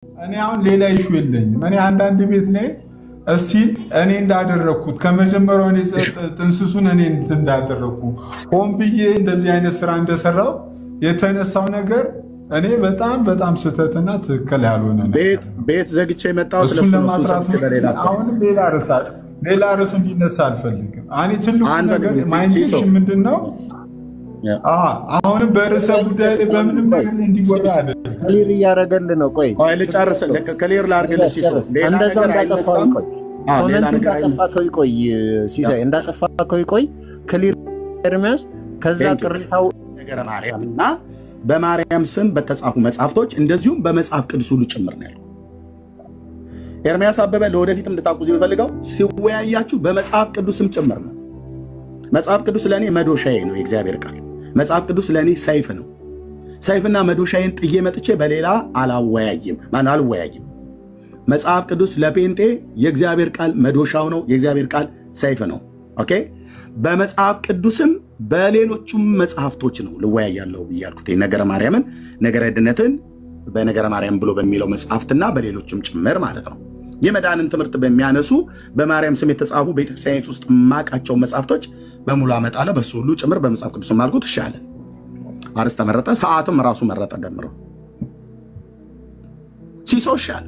እኔ አሁን ሌላ ኢሹ የለኝም። እኔ አንዳንድ ቤት ላይ እስቲ እኔ እንዳደረኩት ከመጀመሪያው እኔ ጥንስሱን እኔ እንዳደረኩ ሆን ብዬ እንደዚህ አይነት ስራ እንደሰራው የተነሳው ነገር እኔ በጣም ስህተትና ትክክል ያልሆነ ነው። ቤት ዘግቼ መጣው እሱን ለማጥራት አሁንም ሌላ ርዕስ እንዲነሳ አልፈልግም። እኔ ትልቁ ነገር ማይንቴንሽን ምንድነው? አሁን በርዕሰ ጉዳይ ላይ በምንም ነገር እንዲወራ አይደለም። ክሊር እያደረገልን ነው። ቆይ ልጨርስ። ክሊር ላድርግልህ ሲሶ እንደዛው እንዳጠፋው ቆይ እንዳጠፋከው ቆይ ሲሳይ እንዳጠፋከው ቆይ ክሊር ኤርሚያስ ከዛ ቅሬታው ነገረ ማርያምና በማርያም ስም በተጻፉ መጻፍቶች እንደዚሁም በመጽሐፍ ቅዱስ ሁሉ ጭምር ነው ያለው። ኤርሚያስ አበበ ለወደፊትም እንድታቁዙ የሚፈልገው ሲወያያችሁ በመጽሐፍ ቅዱስም ጭምር ነው። መጽሐፍ ቅዱስ ለኔ መዶሻዬ ነው፣ የእግዚአብሔር ቃል። መጽሐፍ ቅዱስ ለኔ ሰይፍ ነው። ሰይፍና መዶሻዬን ጥዬ መጥቼ በሌላ አልወያይም። መጽሐፍ ቅዱስ ለጴንጤ የእግዚአብሔር ቃል መዶሻው ነው፣ የእግዚአብሔር ቃል ሰይፍ ነው። ኦኬ። በመጽሐፍ ቅዱስም በሌሎቹም መጽሐፍቶች ነው ልወያያለሁ ብያልኩት። ነገረ ማርያምን፣ ነገረ ድነትን በነገረ ማርያም ብሎ በሚለው መጽሐፍትና በሌሎችም ጭምር ማለት ነው። የመዳንን ትምህርት በሚያነሱ በማርያም ስም የተጻፉ ቤተክርስቲያኒት ውስጥ ማቃቸው መጽሐፍቶች በሙሉ አመጣለሁ። በሱ ሁሉ ጭምር በመጽሐፍ ቅዱስ ማልኩት ይሻለ። አርስተ መረጠ፣ ሰዓትም ራሱ መረጠ። ደምረው ሲሶ ይሻለ።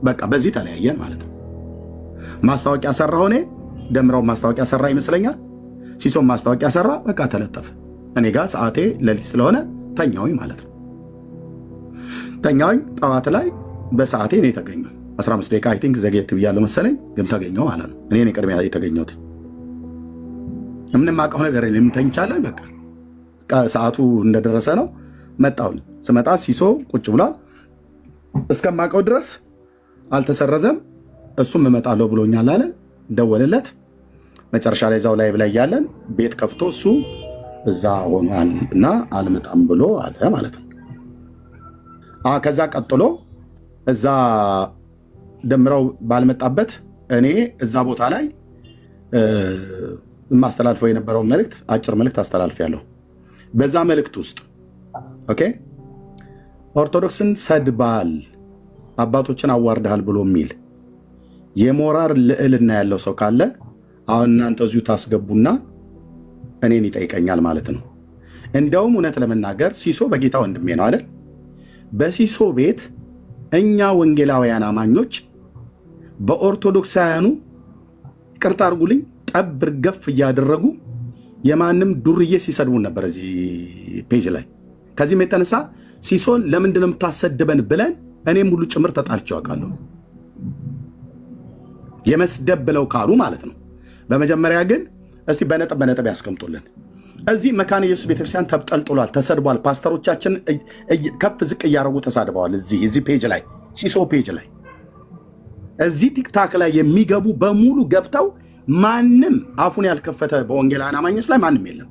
በቃ በዚህ ተለያየን ማለት ነው። ማስታወቂያ ሰራሁ እኔ፣ ደምረው ማስታወቂያ ሰራ ይመስለኛል። ሲሶ ማስታወቂያ ሰራ፣ በቃ ተለጠፈ። እኔ ጋር ሰዓቴ ሌሊት ስለሆነ ተኛውኝ ማለት ነው። ተኛውኝ። ጠዋት ላይ በሰዓቴ እኔ ተገኘሁ። 15 ደቂቃ አይ ቲንክ ዘግየት ብያለሁ መሰለኝ፣ ግን ተገኘሁ ማለት ነው። እኔ ነኝ ቅድሚያ የተገኘሁት። ምንም አውቀው ነገር የለም። ተኝቻለሁ። በቃ ሰዓቱ እንደደረሰ ነው መጣሁኝ። ስመጣ ሲሶ ቁጭ ብሏል። እስከማውቀው ድረስ አልተሰረዘም። እሱም እመጣለሁ ብሎኛል አለ። ደወለለት። መጨረሻ ላይ እዛው ላይ ብላይ ያለን ቤት ከፍቶ እሱ እዛ ሆኗል እና አልመጣም ብሎ አለ ማለት ነው። ከዛ ቀጥሎ እዛ ደምረው ባልመጣበት እኔ እዛ ቦታ ላይ ማስተላልፈው የነበረው መልእክት አጭር መልእክት አስተላልፌያለሁ። በዛ መልእክት ውስጥ ኦኬ ኦርቶዶክስን ሰድባል፣ አባቶችን አዋርደሃል ብሎ የሚል የሞራል ልዕልና ያለው ሰው ካለ አሁን እናንተ እዚሁ ታስገቡና እኔን ይጠይቀኛል ማለት ነው። እንደውም እውነት ለመናገር ሲሶ በጌታ ወንድሜ ነው አይደል? በሲሶ ቤት እኛ ወንጌላውያን አማኞች በኦርቶዶክሳውያኑ ይቅርታ አድርጉልኝ ጠብር ገፍ እያደረጉ የማንም ዱርዬ ሲሰድቡን ነበር እዚህ ፔጅ ላይ። ከዚህም የተነሳ ሲሶን ለምንድን ነው የምታሰድበን ብለን እኔም ሁሉ ጭምር ተጣልቼ አውቃለሁ። የመስደብ ብለው ካሉ ማለት ነው። በመጀመሪያ ግን እስቲ በነጥብ ያስቀምጡልን። እዚህ መካነ ኢየሱስ ቤተክርስቲያን ተብጠልጥሏል፣ ተሰድቧል። ፓስተሮቻችን ከፍ ዝቅ እያደረጉ ተሳድበዋል። እዚህ ፔጅ ላይ ሲሶ ፔጅ ላይ እዚህ ቲክታክ ላይ የሚገቡ በሙሉ ገብተው ማንም አፉን ያልከፈተ በወንጌላውያን አማኞች ላይ ማንም የለም።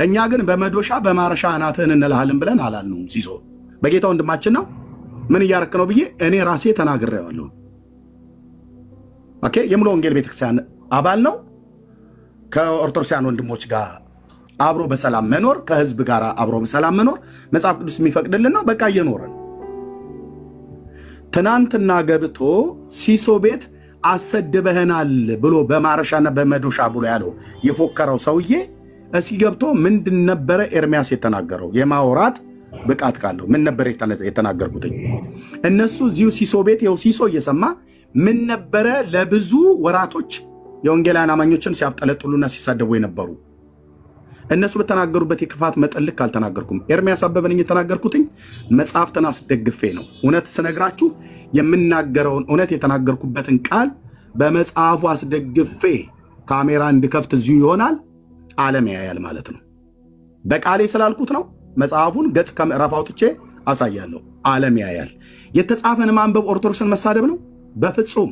እኛ ግን በመዶሻ በማረሻ አናትህን እንልሃለን ብለን አላልነውም። ሲሶ በጌታ ወንድማችን ነው። ምን እያረክ ነው ብዬ እኔ ራሴ ተናግሬዋለሁ። ኦኬ የሙሉ ወንጌል ቤተክርስቲያን አባል ነው። ከኦርቶዶክሳውያን ወንድሞች ጋር አብሮ በሰላም መኖር፣ ከህዝብ ጋር አብሮ በሰላም መኖር መጽሐፍ ቅዱስ የሚፈቅድልን ነው። በቃ እየኖረን ትናንትና ገብቶ ሲሶ ቤት አሰድበህናል ብሎ በማረሻና በመዶሻ ብሎ ያለው የፎከረው ሰውዬ እስኪ ገብቶ ምንድን ነበረ ኤርሚያስ የተናገረው? የማውራት ብቃት ካለው ምን ነበር የተናገርኩት? እነሱ እዚሁ ሲሶ ቤት ይኸው ሲሶ እየሰማ ምን ነበረ ለብዙ ወራቶች የወንጌላውያን አማኞችን ሲያብጠለጥሉና ሲሳደቡ የነበሩ እነሱ በተናገሩበት የክፋት መጠን ልክ አልተናገርኩም። ኤርሚያስ አበበ ነኝ የተናገርኩትኝ መጽሐፍትን አስደግፌ ነው። እውነት ስነግራችሁ የምናገረውን እውነት የተናገርኩበትን ቃል በመጽሐፉ አስደግፌ ካሜራ እንድከፍት እዚሁ ይሆናል፣ ዓለም ያያል ማለት ነው። በቃሌ ስላልኩት ነው። መጽሐፉን ገጽ ከምዕራፍ አውጥቼ አሳያለሁ፣ ዓለም ያያል። የተጻፈን ማንበብ ኦርቶዶክስን መሳደብ ነው? በፍጹም።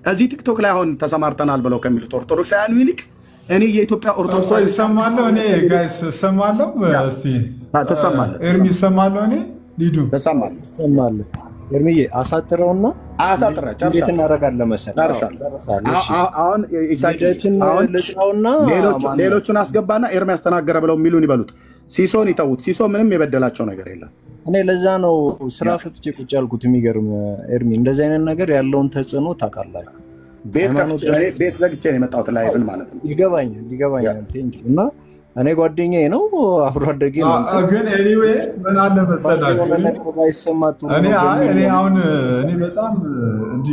እዚህ ቲክቶክ ላይ አሁን ተሰማርተናል ብለው ከሚሉት ኦርቶዶክሳውያኑ ይልቅ እኔ የኢትዮጵያ ኦርቶዶክስ ይሰማለሁ። እኔ ጋይስ ሰማለሁ። እስቲ ተሰማለህ? ኤርሚ ሰማለሁ። እኔ ሊዱ ተሰማለህ? ኤርሚዬ አሳጥረውና አሳጥራ ጨርሻ እናደርጋለን መሰለህ አሁን ኢሳቂን አሁን ልጥራውና ሌሎቹን አስገባና ኤርሚያስ ተናገረ ብለው የሚሉን ይበሉት ሲሶን ይተውት ሲሶ ምንም የበደላቸው ነገር የለም እኔ ለዛ ነው ስራ ፍትቼ ቁጭ ያልኩት የሚገርም ኤርሚ እንደዚህ አይነት ነገር ያለውን ተጽዕኖ ታውቃለህ ቤት ዘግቼ ነው የመጣሁት ላይቭን ማለት ነው ይገባኛል እና እኔ ጓደኛዬ ነው አብሮ አደጌ ነው ግን ኤኒዌይ ምን አለ መሰላችሁ እኔ አሁን እኔ በጣም እንጂ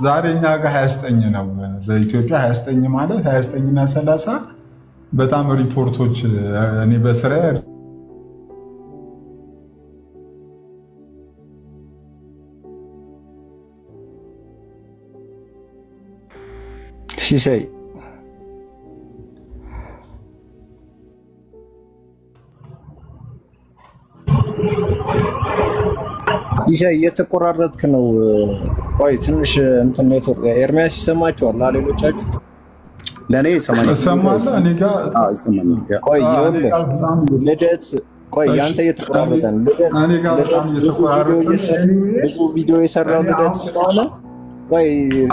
ዛሬኛ ጋር 29 ነው በኢትዮጵያ 29 ማለት 29 እና 30 በጣም ሪፖርቶች እኔ በስራ ሲሳይ እየተቆራረጥክ ነው ቆይ ትንሽ እንትን ኔትወርክ ኤርሚያስ ይሰማችኋል ሌሎቻችሁ ለኔ ይሰማኛል እኔ ጋር ይሰማኛል ቆይ ልደት ቆይ ያንተ እየተቆራረጠ ነው እኔ ጋር በጣም እየተቆራረጠ ብዙ ቪዲዮ የሰራው ልደት ስለሆነ ቆይ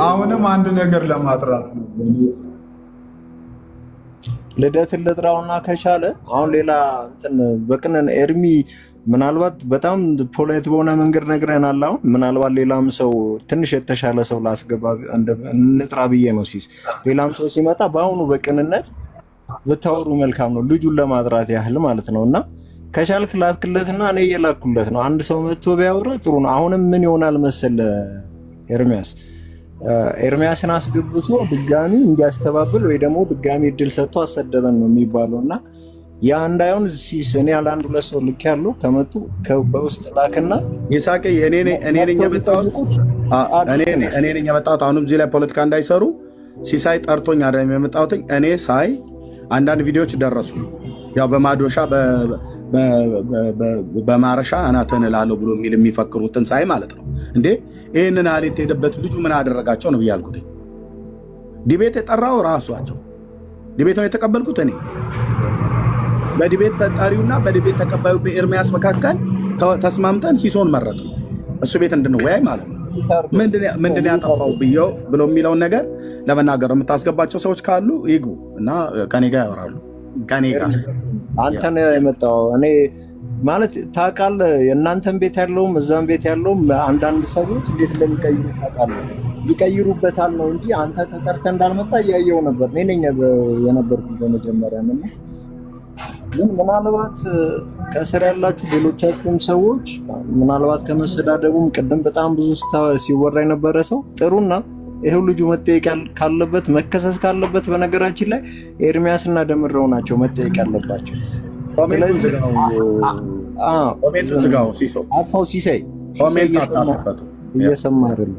አሁንም አንድ ነገር ለማጥራት ነው ልደትን ልጥራውና ከቻለ አሁን ሌላ እንትን በቅነን ኤርሚ ምናልባት በጣም ፖላይት በሆነ መንገድ ነግረናል አሁን ምናልባት ሌላም ሰው ትንሽ የተሻለ ሰው ላስገባ እንጥራ ብዬ ነው ሲስ ሌላም ሰው ሲመጣ በአሁኑ በቅንነት ብታወሩ መልካም ነው ልጁን ለማጥራት ያህል ማለት ነውና ከቻልክ ላትክለትና እኔ እየላኩለት ነው አንድ ሰው መጥቶ ቢያወራ ጥሩ ነው አሁንም ምን ይሆናል መሰለ ኤርሚያስን አስገብቶ ድጋሚ እንዲያስተባብል ወይ ደግሞ ድጋሚ እድል ሰጥቶ አሰደበን ነው የሚባለውና ያ እንዳይሆን ሲስ እኔ ያለ አንድ ሁለት ሰው ልክ ያለው ከመጡ በውስጥ ላክና ይሳቀ እኔ ነኝ የመጣሁት አሁንም እዚህ ላይ ፖለቲካ እንዳይሰሩ ሲሳይ ጠርቶኝ አይደለም የመጣሁት እኔ ሳይ አንዳንድ ቪዲዮዎች ደረሱ ያው በማዶሻ በማረሻ አናተን ላለው ብሎ የሚፈክሩትን ሳይ ማለት ነው እንዴ ይሄንን አለት ሄደበት ልጁ ምን አደረጋቸው ነው ብያልኩት ዲቤት የጠራው ራሷቸው ዲቤቱን የተቀበልኩት እኔ በዲቤት ተጣሪውና በዲቤት ተቀባዩ በኤርሚያስ መካከል ተስማምተን ሲሶን መረጥ ነው እሱ ቤት እንድንወያይ ማለት ነው ምንድን ያጠፋው ብሎ የሚለው ነገር ለመናገር የምታስገባቸው ሰዎች ካሉ ይግቡ እና ከኔ ጋር ያወራሉ ከኔ ጋር አንተ ነው የመጣው እኔ ማለት ታውቃለህ የእናንተን ቤት ያለውም እዛም ቤት ያለውም አንዳንድ ሰዎች እንዴት እንደሚቀይሩ ታውቃለህ ሊቀይሩበታል ነው እንጂ አንተ ተጠርተህ እንዳልመጣ ያየው ነበር እኔ ነኝ የነበርኩት በመጀመሪያ ነው ግን ምናልባት ከስር ያላችሁ ሌሎቻችሁም ሰዎች ምናልባት ከመሰዳደቡም ቀደም በጣም ብዙ ሲወራ የነበረ ሰው ጥሩና ይሄው ልጁ መጠየቅ ካለበት መከሰስ ካለበት በነገራችን ላይ ኤርሚያስና ደምረው ናቸው መጠየቅ ያለባቸው ኮሜንት ዝጋው ሲሶ አፋው ሲሳይ እየሰማ አይደለም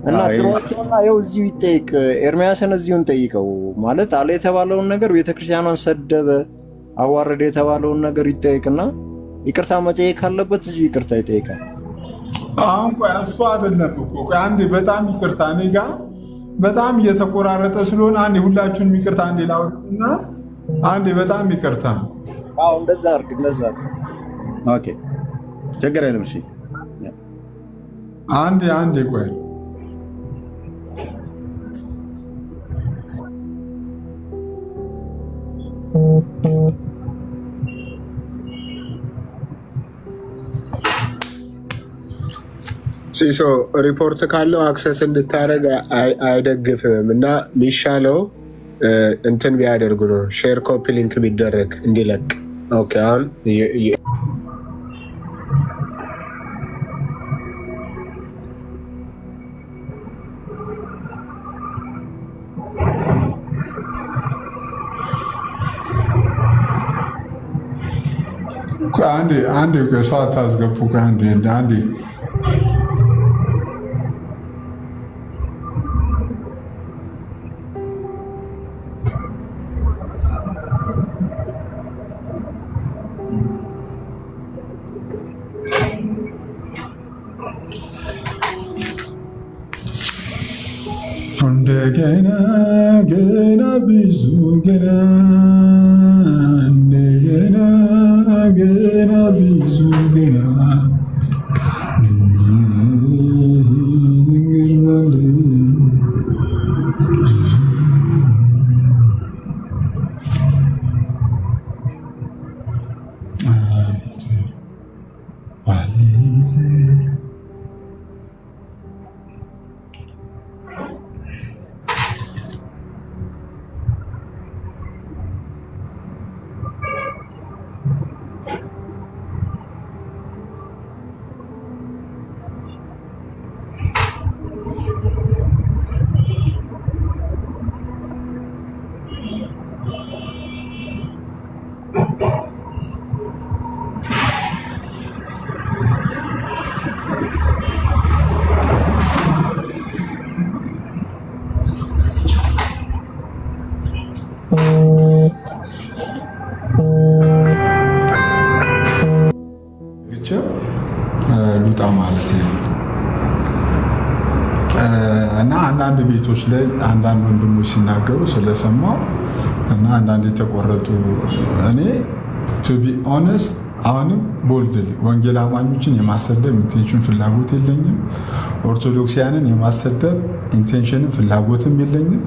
እና ጥሩዎችና ይኸው እዚሁ ይጠይቅ ኤርሚያስን እዚሁ እንጠይቀው ማለት አለ የተባለውን ነገር ቤተክርስቲያኗን ሰደበ አዋረደ የተባለውን ነገር ይጠይቅና ይቅርታ መጠየቅ ካለበት እዚሁ ይቅርታ ይጠይቃል አሁን ቆይ እሱ አይደለም እኮ ቆይ አንዴ በጣም ይቅርታ እኔ ጋር በጣም እየተቆራረጠ ስለሆነ አንዴ ሁላችሁንም ይቅርታ አንዴ ላውርድና አንዴ በጣም ይቅርታ አዎ እንደዛ አድርግ ኦኬ ችግር የለም እሺ አንዴ ቆይ ሲሶ ሪፖርት ካለው አክሰስ እንድታረግ አይደግፍም እና ሚሻለው እንትን ቢያደርጉ ነው ሼር ኮፒ ሊንክ ቢደረግ እንዲለቅ ኦኬ አሁን አንዴ ከሰው አታስገቡ አንዴ እንደገና ገና ብዙ ገና እንደገና ገና ብዙ ገና ማለት ነው። እና አንዳንድ ቤቶች ላይ አንዳንድ ወንድሞች ሲናገሩ ስለሰማው እና አንዳንድ የተቆረጡ እኔ to be honest አሁንም ቦልድሊ ወንጌል አማኞችን የማሰደብ ኢንቴንሽን ፍላጎት የለኝም። ኦርቶዶክሲያንን የማሰደብ ኢንቴንሽንም ፍላጎትም የለኝም።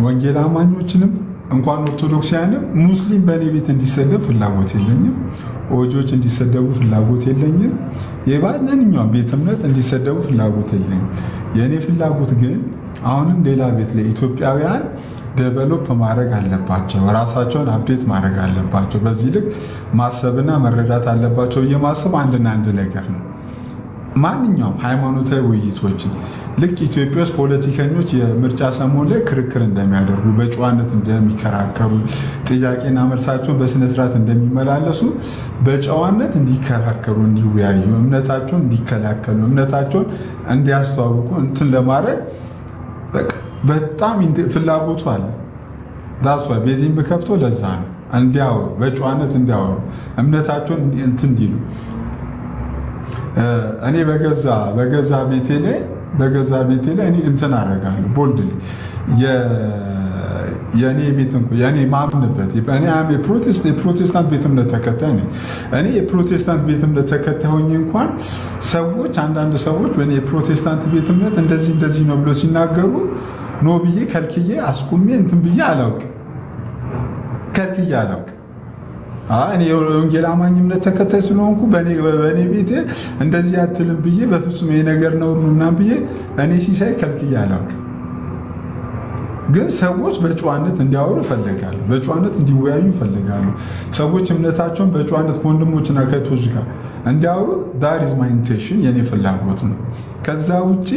ወንጌል አማኞችንም እንኳን ኦርቶዶክሲያንም ሙስሊም በእኔ ቤት እንዲሰደብ ፍላጎት የለኝም። ኦጆች እንዲሰደቡ ፍላጎት የለኝም። የማንኛውም ቤት እምነት እንዲሰደቡ ፍላጎት የለኝም። የእኔ ፍላጎት ግን አሁንም ሌላ ቤት ላይ ኢትዮጵያውያን ዴቨሎፕ ማድረግ አለባቸው፣ ራሳቸውን አፕዴት ማድረግ አለባቸው፣ በዚህ ልክ ማሰብና መረዳት አለባቸው የማሰብ አንድና አንድ ነገር ነው። ማንኛውም ሃይማኖታዊ ውይይቶችን ልክ ኢትዮጵያ ውስጥ ፖለቲከኞች የምርጫ ሰሞን ላይ ክርክር እንደሚያደርጉ በጨዋነት እንደሚከራከሩ ጥያቄና መልሳቸውን በስነ ስርዓት እንደሚመላለሱ በጨዋነት እንዲከራከሩ እንዲወያዩ እምነታቸውን እንዲከላከሉ እምነታቸውን እንዲያስተዋውቁ እንትን ለማድረግ በጣም ፍላጎቱ አለ። ዳስ ዋይ ቤቴን በከፍቶ ለዛ ነው እንዲያወሩ በጨዋነት እንዲያወሩ እምነታቸውን እንትን እንዲሉ እኔ በገዛ ቤቴ ላይ እኔ እንትን አደርጋለሁ ቦልድሊ የኔ ቤት እንኳን የኔ ማምንበት እኔ የፕሮቴስታንት ቤት እምነት ተከታይ ነኝ። እኔ የፕሮቴስታንት ቤት እምነት ተከታይ ሆኜ እንኳን አንዳንድ ሰዎች ወይ የፕሮቴስታንት ቤት እምነት እንደዚህ ነው ብሎ ሲናገሩ ኖ ብዬ ከልክዬ አስቁሜ እንትን ብዬ አላውቅም። እኔ የወንጌል አማኝ እምነት ተከታይ ስለሆንኩ በእኔ ቤቴ እንደዚህ አትልም ብዬ በፍጹም ይሄ ነገር ነው ምናምን ብዬ እኔ ሲሳይ ከልክዬ አላውቅም። ግን ሰዎች በጨዋነት እንዲያወሩ ፈልጋሉ፣ በጨዋነት እንዲወያዩ ፈልጋሉ። ሰዎች እምነታቸውን በጨዋነት ከወንድሞችና ከእህቶች ጋር እንዲያወሩ that is my intention የኔ ፍላጎት ነው። ከዛ ውጪ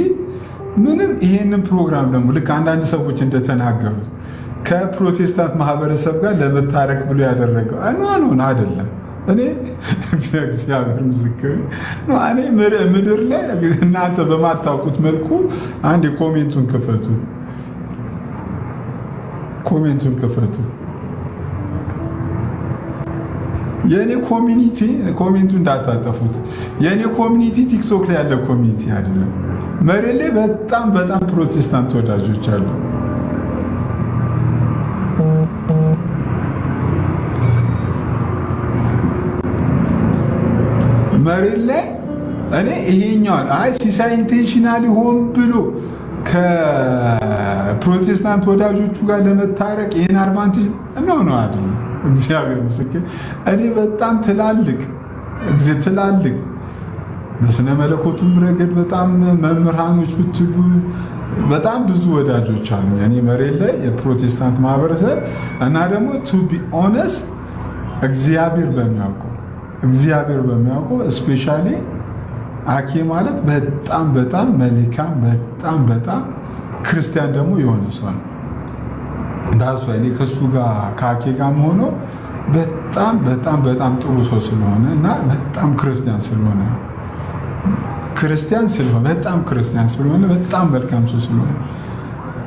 ምንም ይሄንን ፕሮግራም ደግሞ ልክ አንዳንድ ሰዎች እንደተናገሩት ከፕሮቴስታንት ማህበረሰብ ጋር ለመታረቅ ብሎ ያደረገው አይደለም። እኔ እግዚአብሔር ምስክር ነው። እኔ ምድር ላይ እናንተ በማታውቁት መልኩ አንድ ኮሜንቱን ክፈቱ። የኔ ኮሚኒቲ እንዳታጠፉት። የኔ ኮሚኒቲ ቲክቶክ ላይ ያለ ኮሚኒቲ አይደለም። መሬት ላይ በጣም ፕሮቴስታንት ወዳጆች አሉ። መሬት ላይ እኔ ይሄኛውን ሲሳይ ኢንቴንሽናሊ ሆን ብሎ ከፕሮቴስታንት ወዳጆቹ ጋር ለመታረቅ ይሄን አድቫንቴጅ ነው አይደል? እግዚአብሔር ምስክር እኔ በጣም ትላልቅ በስነ መለኮቱም ረገድ በጣም መምህራኖች ብትሉ በጣም ብዙ ወዳጆች አሉ። እኔ መሬት ላይ የፕሮቴስታንት ማህበረሰብ እና ደግሞ to be honest እግዚአብሔር በሚያውቀው ስፔሻሊ አኬ ማለት በጣም መልካም በጣም ክርስቲያን ደግሞ የሆነ ሰው ነው። ዳስ ወይ ከሱ ጋር ከአኬ ጋር ሆኖ በጣም ጥሩ ሰው ስለሆነ እና በጣም ክርስቲያን ስለሆነ በጣም መልካም ሰው ስለሆነ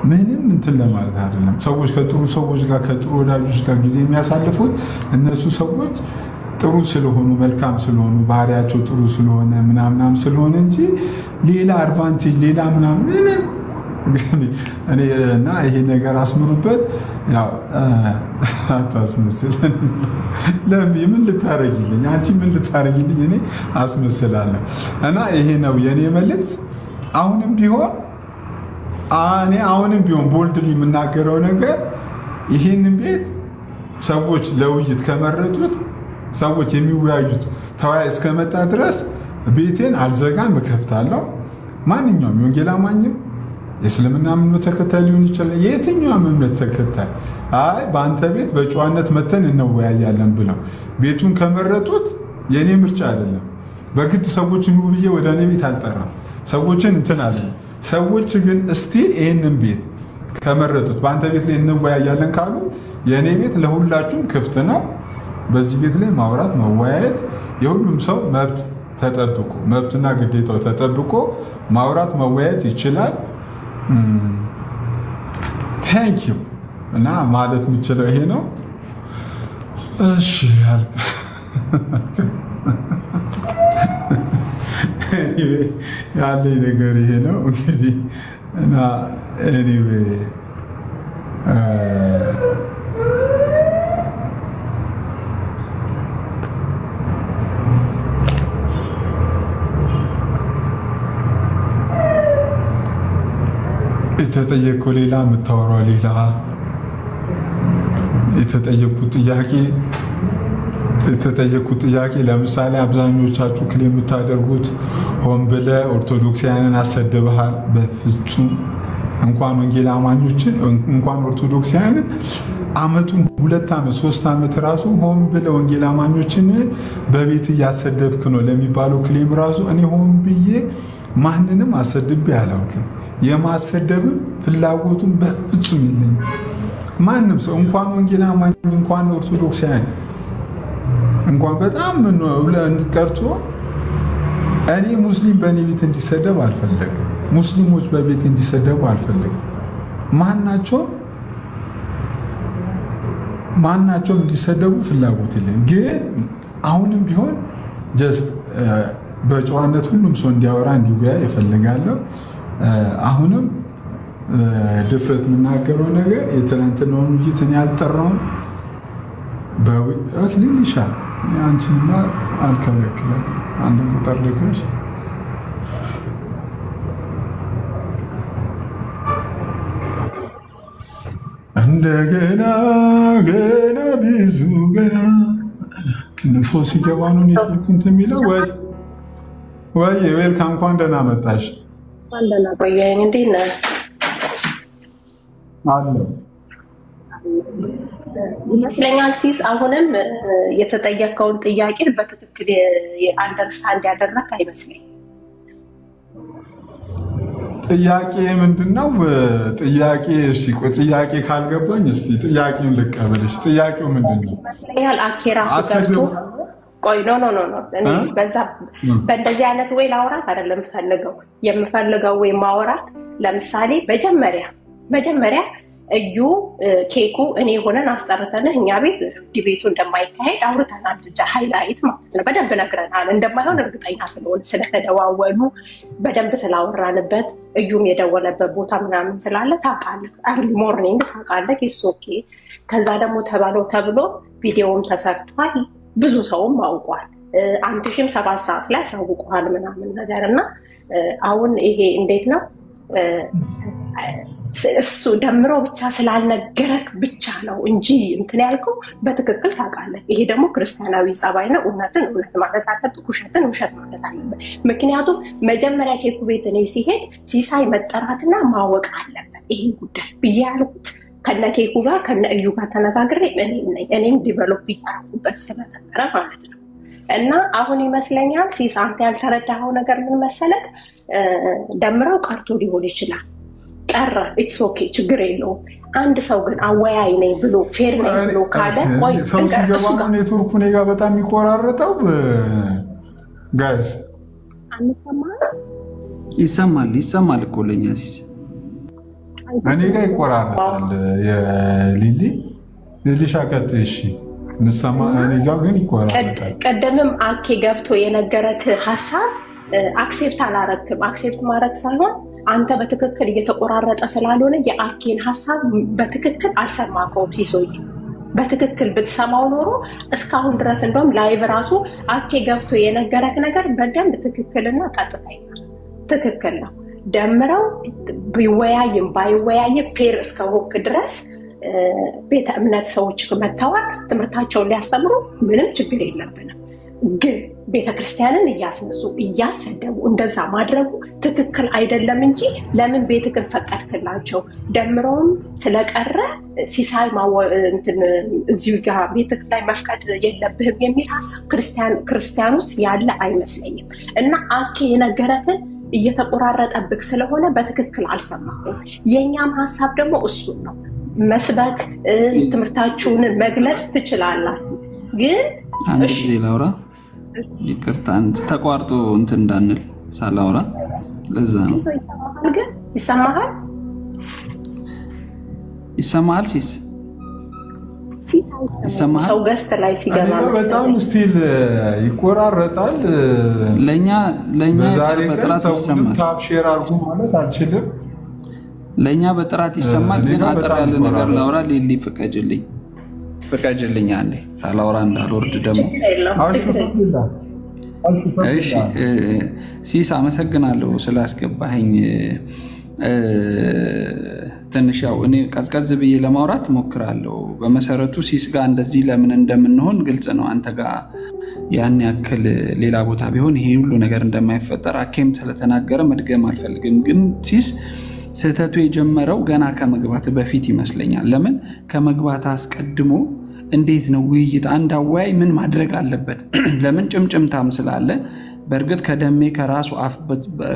ምንም እንትን ለማለት አይደለም። ሰዎች ከጥሩ ሰዎች ጋር ከጥሩ ወዳጆች ጋር ጊዜ የሚያሳልፉት እነሱ ሰዎች ጥሩ ስለሆኑ መልካም ስለሆኑ ባህሪያቸው ጥሩ ስለሆነ ምናምን ስለሆነ እንጂ ሌላ አድቫንቴጅ ሌላ ምናምን እኔ እና ይሄ ነገር አስምሩበት። ያው አታስመስል። ምን ልታረጊልኝ አንቺ ምን ልታረጊልኝ? እኔ አስመስላለሁ። እና ይሄ ነው የኔ መልእክት። አሁንም ቢሆን ቦልድሊ የምናገረው ነገር ይሄንን ቤት ሰዎች ለውይይት ከመረጡት ሰዎች የሚወያዩት ተወያይ እስከመጣ ድረስ ቤቴን አልዘጋም፣ እከፍታለሁ። ማንኛውም የወንጌል አማኝም የእስልምና እምነት ተከታይ ሊሆን ይችላል፣ የትኛውም እምነት ተከታይ በአንተ ቤት በጨዋነት መተን እንወያያለን ብለው ቤቱን ከመረጡት የኔ ምርጫ አይደለም። በግድ ሰዎችን ኑ ብዬ ወደ እኔ ቤት አልጠራም። ሰዎችን እንትን አለ። ሰዎች ግን ስቲል ይሄንን ቤት ከመረጡት በአንተ ቤት ላይ እንወያያለን ካሉ የኔ ቤት ለሁላችሁም ክፍት ነው። በዚህ ቤት ላይ ማውራት መወያየት የሁሉም ሰው መብት ተጠብቆ መብትና ግዴታው ተጠብቆ ማውራት መወያየት ይችላል። ታንክ ዩ እና ማለት የምችለው ይሄ ነው። እሺ ያለኝ ነገር ይሄ ነው እንግዲህ እና anyway የተጠየቀው ሌላ የምታወራው ሌላ የተጠየቁት ጥያቄ ለምሳሌ አብዛኞቻችሁ ክሌም የምታደርጉት ሆን ብለህ ኦርቶዶክሳውያንን አሰድበሃል። በፍጹም እንኳን ወንጌል አማኞችን እንኳን ኦርቶዶክሳውያንን አመቱን 2 ዓመት 3 ዓመት ራሱ ሆን ብለህ ወንጌል አማኞችን በቤት እያሰደብክ ነው ለሚባለው ክሌም ራሱ እኔ ሆን ብዬ ማንንም አሰድቤ አላውቅም። የማሰደብም ፍላጎቱም በፍጹም የለኝም። ማንም ሰው እንኳን ወንጌል አማኝ እንኳን ኦርቶዶክሳውያን እንኳን በጣም ነው እንዲቀርቶ እኔ ሙስሊም በእኔ ቤት እንዲሰደብ አልፈለግም። ሙስሊሞች በቤት እንዲሰደቡ አልፈለግም። ማናቸውም እንዲሰደቡ ፍላጎት የለኝም። ግን አሁንም ቢሆን ጀስት በጨዋነት ሁሉም ሰው እንዲያወራ እንዲወያይ እፈልጋለሁ። አሁንም ድፍረት የምናገረው ነገር የትናንትናውን ውይይትን ያልጠራውን በሊሻ አንቺንማ አልከለክለም። አንድ ቁጥር ልከሽ እንደገና ገና ብዙ ገና ሰው ሲገባ ነው ኔትወርክ የሚለው ወይ ዌልካም እንኳን ደህና መጣሽ። አንደና ቆየኝ እንዴ ነህ? አለ ይመስለኛል ሲስ አሁንም የተጠየቀውን ጥያቄ በትክክል አንደርስታንድ ያደረክ አይመስለኝም። ጥያቄ ምንድነው? ጥያቄ እሺ ጥያቄ ካልገባኝ እስቲ ጥያቄውን ልቀበልሽ። ጥያቄው ምንድነው? ይመስለኛል አኬራሱ ገብቶ ቆይ ኖ እኔ በዛ በእንደዚህ አይነት ወይ ላውራት አይደለም የምፈልገው ወይ ማውራት። ለምሳሌ መጀመሪያ እዩ ኬኩ እኔ ሆነን አስጠርተንህ እኛ ቤት ዲቤቱ እንደማይካሄድ አውርተናል። ሃይላይት ማለት ነው። በደንብ ነግረናል። እንደማይሆን እርግጠኛ ስለሆነ ስለተደዋወሉ በደንብ ስላወራንበት እዩም የደወለበት ቦታ ምናምን ስላለ ታውቃለህ። አርሊ ሞርኒንግ ታውቃለህ። ኢትስ ኦኬ። ከዛ ደግሞ ተብሎ ቪዲዮውም ተሰርቷል። ብዙ ሰውም አውቋል። 1007 ሰዓት ላይ አሳውቀዋል ምናምን ነገርና አሁን ይሄ እንዴት ነው እሱ ደምሮ ብቻ ስላልነገረክ ብቻ ነው እንጂ እንትን ያልከው በትክክል ታውቃለህ። ይሄ ደግሞ ክርስቲያናዊ ጸባይ ነው። እውነትን እውነት ማለት አለብህ፣ ውሸትን ውሸት ማለት አለብህ። ምክንያቱም መጀመሪያ ኬኩ ቤት እኔ ሲሄድ ሲሳይ መጠራትና ማወቅ አለበት ይሄን ጉዳይ ብዬ ያልኩት ከነ ኬኩ ጋር ከነ እዩ ጋር ተነጋግሬ እኔም ዲቨሎፕ ያደረኩበት ስለነበረ ማለት ነው። እና አሁን ይመስለኛል ሲስ አንተ ያልተረዳኸው ነገር ምን መሰለህ? ደምረው ቀርቶ ሊሆን ይችላል። ቀረ ኢትስ ኦኬ፣ ችግር የለውም። አንድ ሰው ግን አወያይ ነኝ ብሎ ፌር ነኝ ብሎ ካለ ቆይ ሰው ሲገባ ኔትወርኩ እኔ ጋር በጣም የሚቆራረጠው ጋይስ ይሰማል እኮ ለኛ ሲስ እኔ ጋር ይቆራረጣል። የሊሊ ሻከት እሺ ንሰማ እኔ ጋር ግን ይቆራረጣል። ቀደምም አኬ ገብቶ የነገረክ ሐሳብ አክሴፕት አላረክም። አክሴፕት ማድረግ ሳይሆን አንተ በትክክል እየተቆራረጠ ስላልሆነ የአኬን ሐሳብ በትክክል አልሰማከውም። ሲሶይ በትክክል ብትሰማው ኖሮ እስካሁን ድረስ እንደውም ላይቭ ራሱ አኬ ገብቶ የነገረክ ነገር በደንብ ትክክልና ቀጥተኛ ትክክል ነው። ደምረው ቢወያይም ባይወያይም ፌር እስከሆንክ ድረስ ቤተ እምነት ሰዎች መተዋል ትምህርታቸውን ሊያስተምሩ ምንም ችግር የለብንም። ግን ቤተክርስቲያንን እያስነሱ እያሰደቡ እንደዛ ማድረጉ ትክክል አይደለም እንጂ ለምን ቤትክን ፈቀድክላቸው? ደምረውም ስለቀረ ሲሳይ እዚሁ ጋር ቤትክ ላይ መፍቀድ የለብህም የሚል ሀሳብ ክርስቲያን ውስጥ ያለ አይመስለኝም። እና አኬ የነገረክን እየተቆራረጠብክ ስለሆነ በትክክል አልሰማሁም። የኛም ሀሳብ ደግሞ እሱ ነው። መስበክ ትምህርታችሁን መግለጽ ትችላላችሁ። ግን አንድ ጊዜ ላውራ፣ ይቅርታ አንተ ተቋርጦ እንትን እንዳንል ሳላውራ ለዛ ነው። ይሰማሃል? ግን ይሰማሃል? ይሰማሃል? ሲስ ይሰማል። ሰው ገስት ላይ ሲገባ በጣም ስቲል ይቆራረጣል። ለኛ በዛሬ ቀን በጥራት ሰውንም ይሰማል። ታፕ ሼር አድርጉ ማለት አልችልም። ለኛ በጥራት ይሰማል። ግን ሌላ አጠር በጣም ያለ ነገር ይቆራረጣል። ላውራ። ሊሊ ፍቀጅልኝ አንዴ ሳላውራ እንዳልወርድ ደግሞ። እሺ ሲስ አመሰግናለሁ ስላስገባኸኝ። ትንሽ ያው እኔ ቀዝቀዝ ብዬ ለማውራት ሞክራለሁ። በመሰረቱ ሲስ ጋር እንደዚህ ለምን እንደምንሆን ግልጽ ነው። አንተ ጋር ያን ያክል ሌላ ቦታ ቢሆን ይሄ ሁሉ ነገር እንደማይፈጠር አኬም ስለተናገረ መድገም አልፈልግም። ግን ሲስ ስህተቱ የጀመረው ገና ከመግባት በፊት ይመስለኛል። ለምን ከመግባት አስቀድሞ እንዴት ነው ውይይት አንድ አወያይ ምን ማድረግ አለበት? ለምን ጭምጭምታም ስላለ በእርግጥ ከደሜ ከራሱ አፍ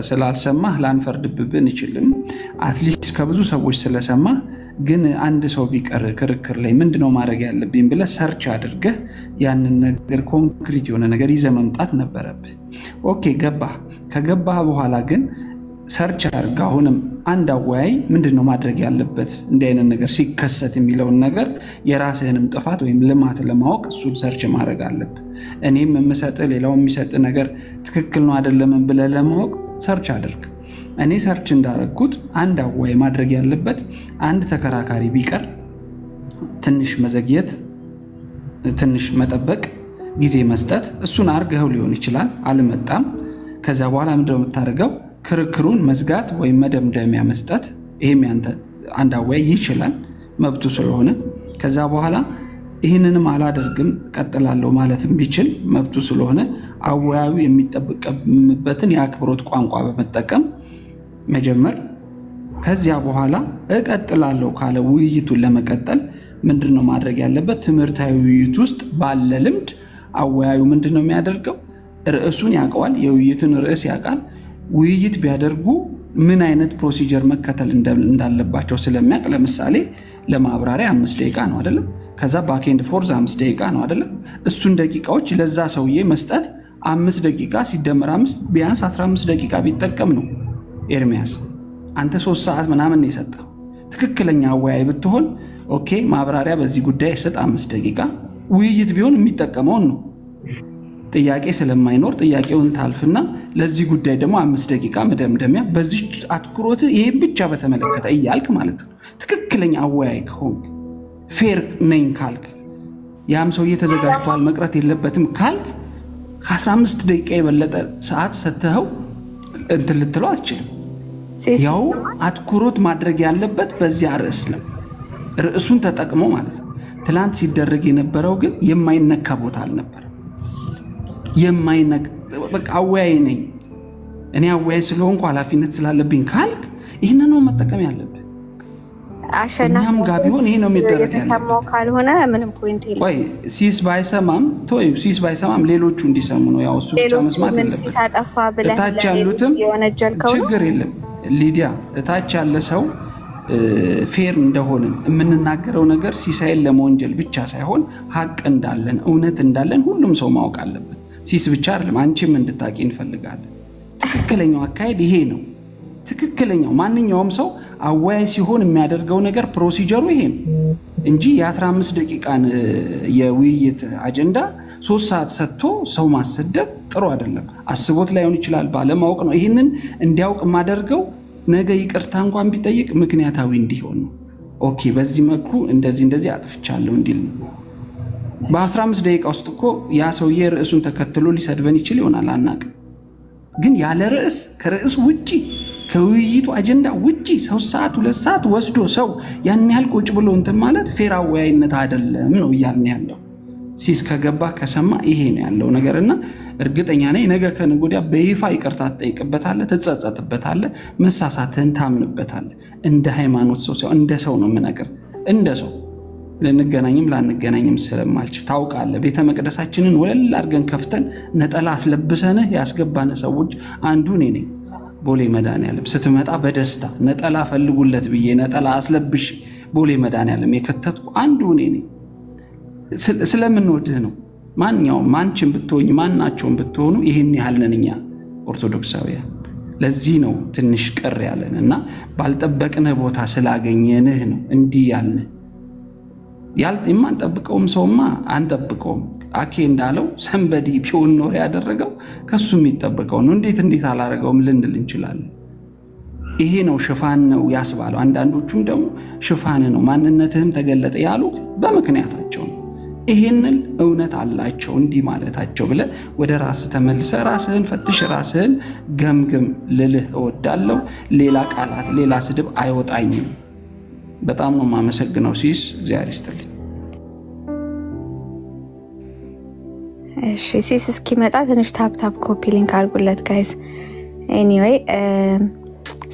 ስላልሰማህ ላንፈርድብብህ እንችልም። አትሊስት ከብዙ ሰዎች ስለሰማህ ግን አንድ ሰው ቢቀር ክርክር ላይ ምንድነው ማድረግ ያለብኝ ብለህ ሰርች አድርገህ ያንን ነገር ኮንክሪት የሆነ ነገር ይዘህ መምጣት ነበረብህ። ኦኬ ገባህ። ከገባህ በኋላ ግን ሰርች አድርግ። አሁንም አንድ አወያይ ምንድነው ማድረግ ያለበት እንዲህ አይነት ነገር ሲከሰት የሚለውን ነገር የራስህንም ጥፋት ወይም ልማት ለማወቅ እሱን ሰርች ማድረግ አለብህ። እኔም የምሰጥህ ሌላው የሚሰጥ ነገር ትክክል ነው አይደለም ብለህ ለማወቅ ሰርች አድርግ። እኔ ሰርች እንዳደረግኩት አንድ አወያይ ማድረግ ያለበት አንድ ተከራካሪ ቢቀር ትንሽ መዘግየት፣ ትንሽ መጠበቅ፣ ጊዜ መስጠት። እሱን አድርገው ሊሆን ይችላል፣ አልመጣም። ከዛ በኋላ ምንድነው የምታደርገው? ክርክሩን መዝጋት ወይም መደምደሚያ መስጠት። ይሄም ያንተ አንድ አወያይ ይችላል መብቱ ስለሆነ። ከዛ በኋላ ይህንንም አላደርግም ቀጥላለሁ ማለትም ቢችል መብቱ ስለሆነ አወያዩ የሚጠበቅበትን የአክብሮት ቋንቋ በመጠቀም መጀመር። ከዚያ በኋላ እቀጥላለሁ ካለ ውይይቱን ለመቀጠል ምንድነው ማድረግ ያለበት? ትምህርታዊ ውይይት ውስጥ ባለ ልምድ አወያዩ ምንድነው የሚያደርገው? ርዕሱን ያውቀዋል፣ የውይይቱን ርዕስ ያውቃል። ውይይት ቢያደርጉ ምን አይነት ፕሮሲጀር መከተል እንዳለባቸው ስለሚያውቅ፣ ለምሳሌ ለማብራሪያ 5 ደቂቃ ነው አይደለም? ከዛ ባክ ኤንድ ፎርዝ 5 ደቂቃ ነው አይደለም? እሱን ደቂቃዎች ለዛ ሰውዬ መስጠት 5 ደቂቃ ሲደመር 5 ቢያንስ 15 ደቂቃ ቢጠቀም ነው። ኤርሚያስ አንተ 3 ሰዓት ምናምን ነው የሰጠው። ትክክለኛ አወያይ ብትሆን ኦኬ ማብራሪያ በዚህ ጉዳይ ሰጥ 5 ደቂቃ፣ ውይይት ቢሆን የሚጠቀመውን ነው። ጥያቄ ስለማይኖር ጥያቄውን ታልፍና ለዚህ ጉዳይ ደግሞ 5 ደቂቃ መደምደሚያ፣ በዚህ አትኩሮት ይሄ ብቻ በተመለከተ እያልክ ማለት ነው። ትክክለኛ አወያይ ከሆንክ ፌር ነኝ ካልክ፣ ያም ሰውዬ ተዘጋጅቷል መቅረት የለበትም ካልክ ከ15 ደቂቃ የበለጠ ሰዓት ሰጥተው እንትን ልትለው አትችልም። ያው አትኩሮት ማድረግ ያለበት በዚያ ርዕስ ነው። ርዕሱን ተጠቅሞ ማለት ነው። ትላንት ሲደረግ የነበረው ግን የማይነካ ቦታ አልነበረ። በቃ አወያይ ነኝ እኔ አወያይ ስለሆንኩ ኃላፊነት ስላለብኝ ካልክ ይህንን ነው መጠቀም ያለብህ። አሸናፊም ጋር ቢሆን ይሄ ነው የሚደረግ። የተሰማው ካልሆነ ምንም ፖይንት የለም። ወይ ሲስ ባይሰማም ሌሎቹ እንዲሰሙ ነው። ያው እሱ ብቻ መስማት የለበትም። ሲስ አጠፋ ብለህ እታች ያሉትም ችግር የለም። ሊዲያ እታች ያለ ሰው ፌር እንደሆነ የምንናገረው ነገር ሲሳይን ለመወንጀል ብቻ ሳይሆን ሀቅ እንዳለን እውነት እንዳለን ሁሉም ሰው ማወቅ አለበት። ሲስ ብቻ አይደለም፣ አንቺም እንድታቂ እንፈልጋለን። ትክክለኛው አካሄድ ይሄ ነው። ትክክለኛው ማንኛውም ሰው አወያይ ሲሆን የሚያደርገው ነገር ፕሮሲጀሩ ይሄ ነው እንጂ የ15 ደቂቃን የውይይት አጀንዳ 3 ሰዓት ሰጥቶ ሰው ማሰደብ ጥሩ አይደለም። አስቦት ላይሆን ይችላል፣ ባለማወቅ ነው። ይሄንን እንዲያውቅ ማደርገው ነገ ይቅርታ እንኳን ቢጠይቅ ምክንያታዊ እንዲሆን ነው። ኦኬ በዚህ መልኩ እንደዚህ አጥፍቻለሁ እንዲል ነው። በ15 ደቂቃ ውስጥ እኮ ያ ሰውዬ ርዕሱን ተከትሎ ሊሰድበን ይችል ይሆናል፣ አናውቅም። ግን ያለ ርዕስ ከርዕስ ውጪ ከውይይቱ አጀንዳ ውጪ 3 ሰዓት 2 ሰዓት ወስዶ ሰው ያን ያህል ቁጭ ብሎ እንትን ማለት ፌር አወያይነት አይደለም ነው እያልን ያለው። ሲስ ከገባ ከሰማ ይሄ ነው ያለው ነገርና እርግጠኛ ነኝ ነገ ከነገ ወዲያ በይፋ ይቅርታ ትጠይቅበታለህ፣ ትጸጸትበታለህ፣ መሳሳትህን ታምንበታለህ። እንደ ሃይማኖት ሰው ሳይሆን እንደ ሰው ነው የምነግር። እንደ ሰው ልንገናኝም ላንገናኝም ስለማልችል ታውቃለህ። ቤተ መቅደሳችንን ወለል አድርገን ከፍተን ነጠላ አስለብሰንህ ያስገባን ሰዎች አንዱ እኔ ነኝ። ቦሌ መድኃኒዓለም ስትመጣ በደስታ ነጠላ ፈልጉለት ብዬ ነጠላ አስለብሽ ቦሌ መድኃኒዓለም የከተትኩ አንዱ እኔ ነኝ። ስለምንወድህ ነው። ማንችም ብትሆኝ ማናቸውም ብትሆኑ ይሄን ያህል ነን እኛ ኦርቶዶክሳውያን። ለዚህ ነው ትንሽ ቅር ያለን እና ባልጠበቅነህ ቦታ ስላገኘንህ ነው እንዲህ ያልን። የማንጠብቀውም ሰውማ አንጠብቀውም አኬ እንዳለው ሰንበዲ ቢሆን ኖር ያደረገው ከሱ የሚጠበቀው ነው እንዴት አላረገውም ልንል እንችላለን ይሄ ነው ሽፋን ነው ያስባለው አንዳንዶቹም ደግሞ ሽፋን ነው ማንነትህም ተገለጠ ያሉ በመክንያታቸው ነው ይሄንን እውነት አላቸው እንዲ ማለታቸው ብለ ወደ ራስ ተመልሰ ራስህን ፈትሽ ራስህን ገምግም ልልህ እወዳለሁ ሌላ ቃላት ሌላ ስድብ አይወጣኝም በጣም ነው ማመሰግነው ሲስ እግዚአብሔር ይስጥልኝ እሺ ሲስ እስኪመጣ ትንሽ ታፕ ኮፒ ሊንክ አድርጉለት ጋይስ ኤኒዌይ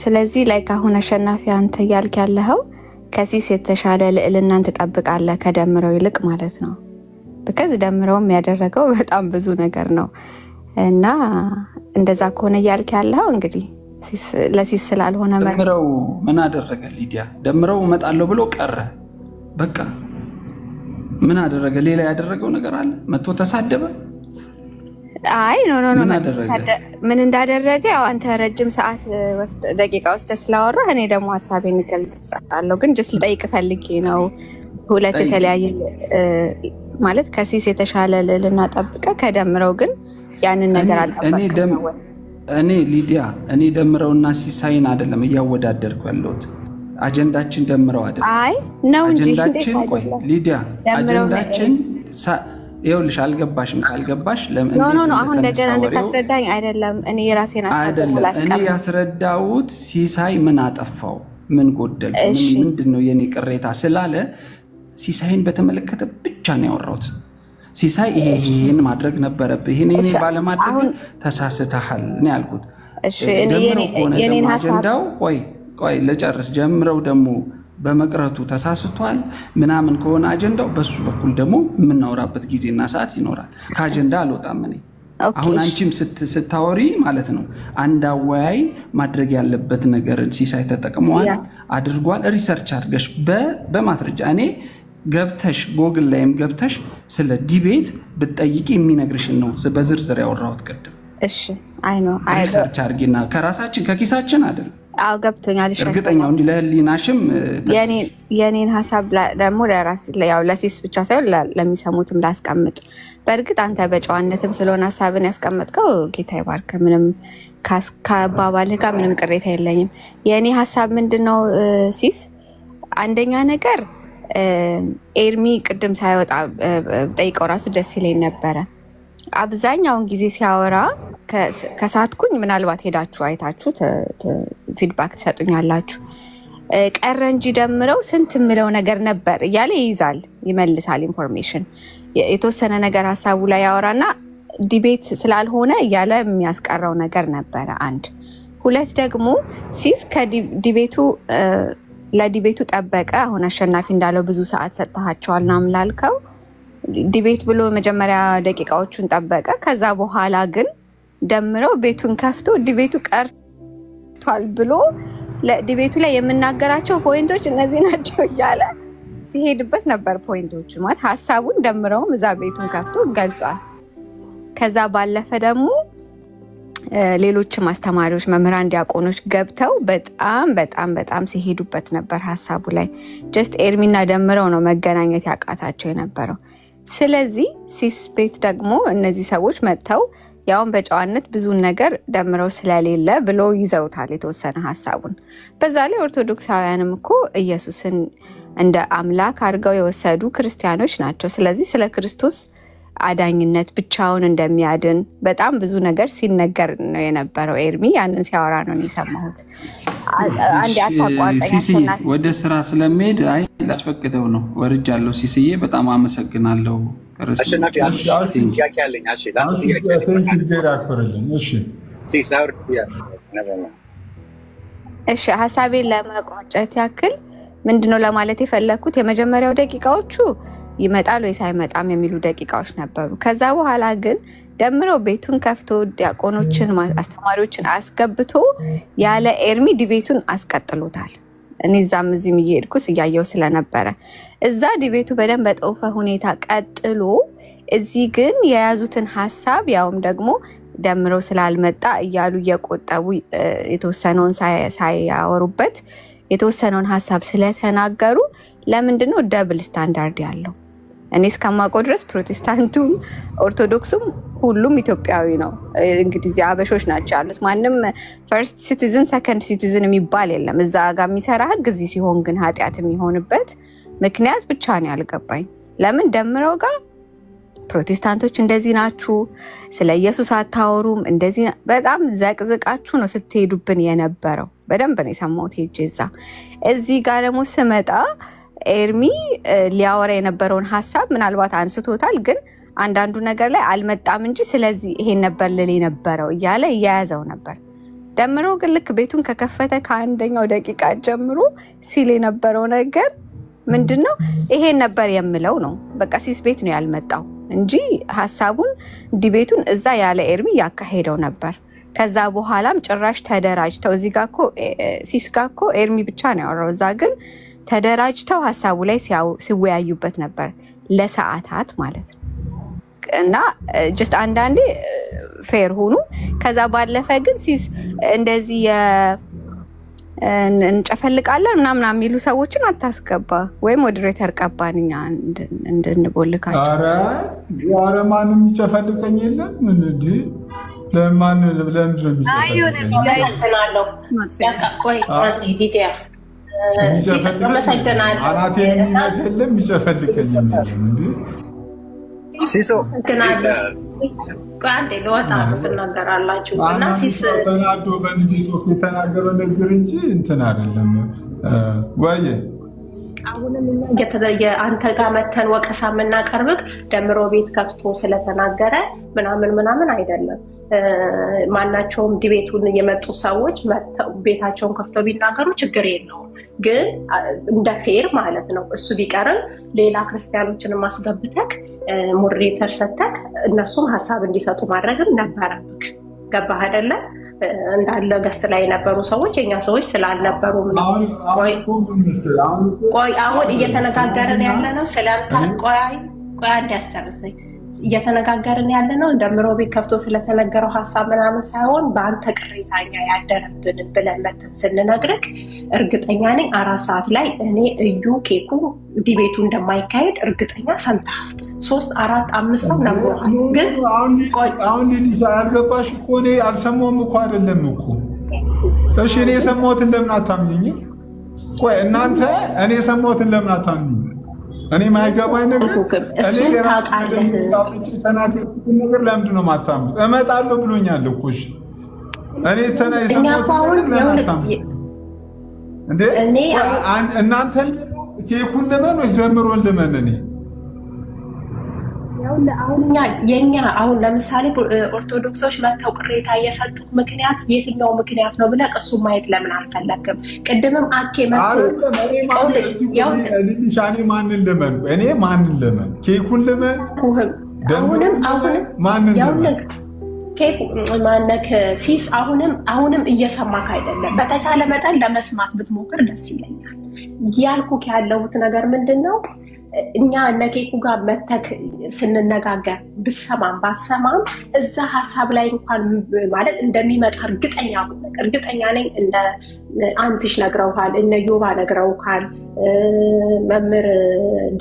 ስለዚህ ላይክ አሁን አሸናፊ አንተ ያልክ ያለኸው ከሲስ የተሻለ ልዕልናን ተጠብቃለህ ከደምረው ይልቅ ማለት ነው በከዚ ደምረውም ያደረገው በጣም ብዙ ነገር ነው እና እንደዛ ከሆነ ያልክ ያለኸው እንግዲህ ለሲስ ስላልሆነ ደምረው ምን አደረገ ሊዲያ ደምረው መጣለው ብሎ ቀረ በቃ ምን አደረገ ሌላ ያደረገው ነገር አለ መጥቶ ተሳደበ አይ ኖ ምን እንዳደረገ ያው አንተ ረጅም ሰዓት ደቂቃ ውስጥ ስላወራ እኔ ደግሞ ሐሳቤን ገልጻለሁ ግን just ልጠይቅ ፈልጌ ነው ሁለት የተለያየ ማለት ከሲስ የተሻለ ልልና ጠብቀ ከደምረው ግን ያንን ነገር አልጠበቀም እኔ ሊዲያ እኔ ደምረውና ሲሳይን አይደለም ያወዳደርኩ ያለሁት አጀንዳችን ደምረው አይደለም አይ ነው እንጂ አጀንዳችን ቆይ ሊዲያ አጀንዳችን ይኸውልሽ አልገባሽም ካልገባሽ ለምን ኖ አሁን እንደገና እንደታስረዳኝ አይደለም እኔ የራሴን ሐሳብ ላስቀምጥ እኔ ያስረዳውት ሲሳይ ምን አጠፋው ምን ጎደል ምንድነው የኔ ቅሬታ ስላለ ሲሳይን በተመለከተ ብቻ ነው ያወራሁት ሲሳይ ይሄን ማድረግ ነበረብህ ይሄን ባለማድረግ ተሳስተሃል ነው ያልኩት እሺ እኔ የኔን ሐሳብ አጀንዳው ቆይ ለጨርስ ጀምረው ደግሞ በመቅረቱ ተሳስቷል ምናምን ከሆነ አጀንዳው በሱ በኩል ደግሞ ምናወራበት ጊዜና ሰዓት ይኖራል ከአጀንዳ አልወጣም እኔ አሁን አንቺም ስታወሪ ማለት ነው አንድ አወያይ ማድረግ ያለበት ነገር ሲሳይ ተጠቅመዋል አድርጓል ሪሰርች አድርገሽ በማስረጃ እኔ ገብተሽ ጎግል ላይም ገብተሽ ስለ ዲቤት ብትጠይቂ የሚነግርሽ ነው በዝርዝር ያወራሁት ቀደም እሺ አይ ኖ ሪሰርች አድርጊና ከራሳችን ከኪሳችን አይደል አው ገብቶኛል እሺ እርግጠኛው እንዲ ለህሊናሽም የኔን ሐሳብ ደግሞ ለራስ ያው ለሲስ ብቻ ሳይሆን ለሚሰሙትም ላስቀምጥ በእርግጥ አንተ በጨዋነትም ስለሆነ ሐሳብን ያስቀመጥከው ጌታ ይባርክ ምንም ካባባልህ ጋር ምንም ቅሬታ የለኝም የኔ ሐሳብ ምንድነው ሲስ አንደኛ ነገር ኤርሚ ቅድም ሳይወጣ ጠይቀው ራሱ ደስ ይለኝ ነበር አብዛኛውን ጊዜ ሲያወራ ከሳትኩኝ ምናልባት ሄዳችሁ አይታችሁ ፊድባክ ተሰጡኛላችሁ ቀረ እንጂ ደምረው ስንት ምለው ነገር ነበር እያለ ይመልሳል ኢንፎርሜሽን የተወሰነ ነገር ሐሳቡ ላይ ያወራና ዲቤት ስላልሆነ እያለ የሚያስቀረው ነገር ነበር አንድ ሁለት ደግሞ ሲስ ከዲቤቱ ለዲቤቱ ጠበቀ አሁን አሸናፊ እንዳለው ብዙ ሰዓት ሰጣቸዋል ናምላልከው ዲቤት ብሎ መጀመሪያ ደቂቃዎቹን ጠበቀ ከዛ በኋላ ግን ደምረው ቤቱን ከፍቶ ዲቤቱ ቀርቷል ብሎ ለዲቤቱ ላይ የምናገራቸው ፖይንቶች እነዚህ ናቸው እያለ ሲሄድበት ነበር ፖይንቶቹ ማለት ሐሳቡን ደምረውም እዛ ቤቱን ከፍቶ ገልጿል ከዛ ባለፈ ደግሞ ሌሎች ማስተማሪዎች መምህራን ዲያቆኖች ገብተው በጣም ሲሄዱበት ነበር ሐሳቡ ላይ just ኤርሚና ደምረው ነው መገናኘት ያቃታቸው የነበረው ስለዚህ ሲስ ቤት ደግሞ እነዚህ ሰዎች መጥተው ያውን በጨዋነት ብዙ ነገር ደምረው ስለሌለ ብሎ ይዘውታል የተወሰነ ሐሳቡን በዛ ላይ ኦርቶዶክሳውያንም እኮ ኢየሱስን እንደ አምላክ አድርገው የወሰዱ ክርስቲያኖች ናቸው ስለዚህ ስለ ክርስቶስ አዳኝነት ብቻውን እንደሚያድን በጣም ብዙ ነገር ሲነገር ነው የነበረው ኤርሚ ያንን ሲያወራ ነው የሰማሁት አንድ አታቋርጠኝ ወደ ስራ ስለሚሄድ አይ ላስፈቅደው ነው ወርጃለሁ ሲስዬ በጣም አመሰግናለሁ አሸናፊ ጥያቄ አለኝ እሺ ሐሳቤን ለመቋጨት ያክል ምንድነው ለማለት የፈለኩት የመጀመሪያው ደቂቃዎቹ ይመጣል ወይ ሳይመጣም የሚሉ ደቂቃዎች ነበሩ ከዛ በኋላ ግን ደምረው ቤቱን ከፍቶ ዲያቆኖችን አስተማሪዎችን አስገብቶ ያለ ኤርሚ ዲቤቱን አስቀጥሎታል እኔ ዛም እዚህም እየሄድኩስ እያየው ስለነበረ እዛ ዲቤቱ በደንብ በጠውፈ ሁኔታ ቀጥሎ እዚህ ግን የያዙትን ሐሳብ ያውም ደግሞ ደምረው ስላልመጣ እያሉ እየቆጠቡ የተወሰነውን ሳይያወሩበት የተወሰነውን ሀሳብ ስለተናገሩ ለምንድነው ደብል ስታንዳርድ ያለው? እኔ እስከማውቀው ድረስ ፕሮቴስታንቱም ኦርቶዶክሱም ሁሉም ኢትዮጵያዊ ነው። እንግዲህ እዚህ አበሾች ናቸው ያሉት። ማንም ፈርስት ሲቲዝን ሰከንድ ሲቲዝን የሚባል የለም። እዛ ጋር የሚሰራ ህግ እዚህ ሲሆን ግን ኃጢአት የሚሆንበት ምክንያት ብቻ ነው ያልገባኝ። ለምን ደምረው ጋር ፕሮቴስታንቶች እንደዚህ ናችሁ፣ ስለ ኢየሱስ አታወሩም፣ እንደዚህ በጣም ዘቅዝቃችሁ ነው ስትሄዱብን የነበረው። በደንብ ነው የሰማሁት ሄጄዛ። እዚህ ጋር ደግሞ ስመጣ ኤርሚ ሊያወራ የነበረውን ሀሳብ ምናልባት አንስቶታል፣ ግን አንዳንዱ ነገር ላይ አልመጣም እንጂ ስለዚህ ይሄን ነበር ልል የነበረው እያለ እያያዘው ነበር። ደምሮ ግን ልክ ቤቱን ከከፈተ ከአንደኛው ደቂቃ ጀምሮ ሲል የነበረው ነገር ምንድነው? ይሄን ነበር የምለው ነው። በቃ ሲስ ቤት ነው ያልመጣው እንጂ ሐሳቡን ዲቤቱን እዛ ያለ ኤርሚ ያካሄደው ነበር። ከዛ በኋላም ጭራሽ ተደራጅተው እዚህ ጋር እኮ ሲስ ጋር እኮ ኤርሚ ብቻ ነው ያወራው። እዛ ግን ተደራጅተው ሐሳቡ ላይ ሲወያዩበት ነበር ለሰዓታት ማለት ነው። እና just አንዳንዴ ፌር ሆኑ። ከዛ ባለፈ ግን ሲስ እንደዚህ እንጨፈልቃለን ምናምን የሚሉ ሰዎችን አታስገባ፣ ወይ ሞዴሬተር ቀባንኛ እንድንቦልካቸው። ኧረ ማንም ይጨፈልቀኝ የለም እንዴ? ለማን ለምንድን ነው የሚጨፈልቀው? ቆይ ዲዲያ ሲሰማሰግናለሁ አናቴን የሚመት የለም ይጨፈልቀኝ የለም እንዴ? ሲሶ ቃንዴ ለወጣ ተናገራላችሁ እና ሲስ ተናዶ በንዴት ወክ የተናገረው ነገር እንጂ እንትን አይደለም። ወይ አሁንም እኛ አንተ ጋር መተን ወቀሳ የምናቀርብክ ደምሮ ቤት ከፍቶ ስለተናገረ ምናምን አይደለም። ማናቸውም ዲቤቱን የመጡ ሰዎች ቤታቸውን ከፍተው ቢናገሩ ችግር የለውም። ግን እንደ ፌር ማለት ነው እሱ ቢቀርም ሌላ ክርስቲያኖችን ማስገብተክ ሞዴሬተር ሰተክ እነሱም ሀሳብ እንዲሰጡ ማድረግም ነበረብክ። ገባህ አይደለ? እንዳለ ገስት ላይ የነበሩ ሰዎች የኛ ሰዎች ስላልነበሩ ነው። ቆይ አሁን እየተነጋገርን ያለ ነው ስላንተ። ቆይ አንድ ያስጨርሰኝ። እየተነጋገርን ያለ ነው ደምሮ ቤት ከፍቶ ስለተነገረው ሀሳብ ምናምን ሳይሆን በአንተ ቅሬታኛ ያደረብን ብለን መተን ስንነግርክ እርግጠኛ ነኝ 4 ሰዓት ላይ እኔ እዩ ኬኩ ዲቤቱ እንደማይካሄድ እርግጠኛ ሰምተሃል። 3 4 5 ሰው ነግሮሃል። ግን ቆይ አሁን ልጅ ያልገባሽ እኮ እኔ አልሰማሁም እኮ አይደለም እኮ። እሺ እኔ የሰማሁትን ለምን አታምኚኝ? ቆይ እናንተ እኔ የሰማሁትን ለምን አታምኚኝ? እኔ ማይገባኝ ነገር እኔ ታውቃለህ ነገር ለምንድን ነው የማታምኑት? እመጣለሁ ብሎኛል እኮ። እሺ እኔ የሰማሁትን ለምን አታምኚኝ እንዴ? እናንተ ኬኩን ልመን ወይስ ጀምሮን ልመን? እኔ የኛ አሁን ለምሳሌ ኦርቶዶክሶች መተው ቅሬታ የሰጡት ምክንያት የትኛው ምክንያት ነው ብለህ እሱ ማየት ለምን አልፈለግም? ቅድምም አኬ መተው ልሻኔ ማንን ልመን? እኔ ማንን ልመን? ኬኩን ልመን? አሁንም ማንን ልመን? ኬኩ ማነክ ሲስ አሁንም እየሰማክ አይደለም። በተቻለ መጠን ለመስማት ብትሞክር ደስ ይለኛል። ያልኩክ ያለሁት ነገር ምንድነው? እኛ እነኬኩ ጋር መተክ ስንነጋገር ብሰማም ባትሰማም እዛ ሀሳብ ላይ እንኳን ማለት እንደሚመጣ እርግጠኛ ነኝ። እንደ አንትሽ ነግረውሃል፣ እነ ዮባ ነግረውሃል፣ መምህር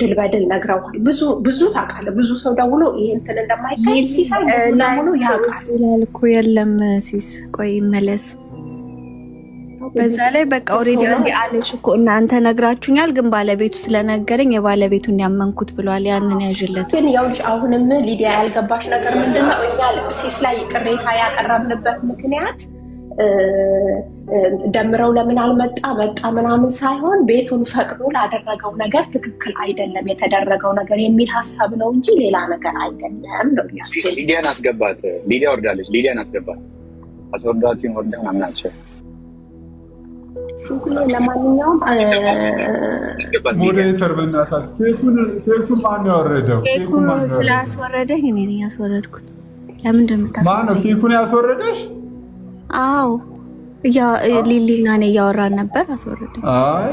ድል በድል ነግረውሃል። ብዙ ታውቃለህ። ብዙ ሰው ደውሎ ይሄ እንትን እንደማይካሄድ ሲሳይ ደውሎ ያውቃል እኮ። የለም ሲስ ቆይ መለስ በዛ ላይ በቃ ኦሬዲ አለሽ እኮ እናንተ ነግራችሁኛል፣ ግን ባለቤቱ ስለነገረኝ የባለቤቱን ያመንኩት ብሏል። ያንን ያዥለት። ግን ያውልሽ አሁንም ሊዲያ ያልገባሽ ነገር ምንድነው? እኛ ሲስ ላይ ቅሬታ ያቀረብንበት ምክንያት ደምረው ለምን አልመጣ መጣ ምናምን ሳይሆን ቤቱን ፈቅዶ ላደረገው ነገር ትክክል አይደለም የተደረገው ነገር የሚል ሀሳብ ነው እንጂ ሌላ ነገር አይደለም ነው ያለው። ሊዲያን አስገባት። ሊዲያ ወርዳለች። ሊዲያን አስገባት። አስወርዳችን ወርደን አምናቸው። ለማንኛውም ሞዴሬተር በእናታችሁ ኬኩን ማን ያወረደው? ኬኩን ስላስወረደኝ እኔ ነኝ ያስወረድኩት። ለምን እንደምታስወረደኝ? ማን ነው ኬኩን ያስወረደሽ? አዎ ሊሊና እኔ እያወራን ነበር። አስወረደኝ። አይ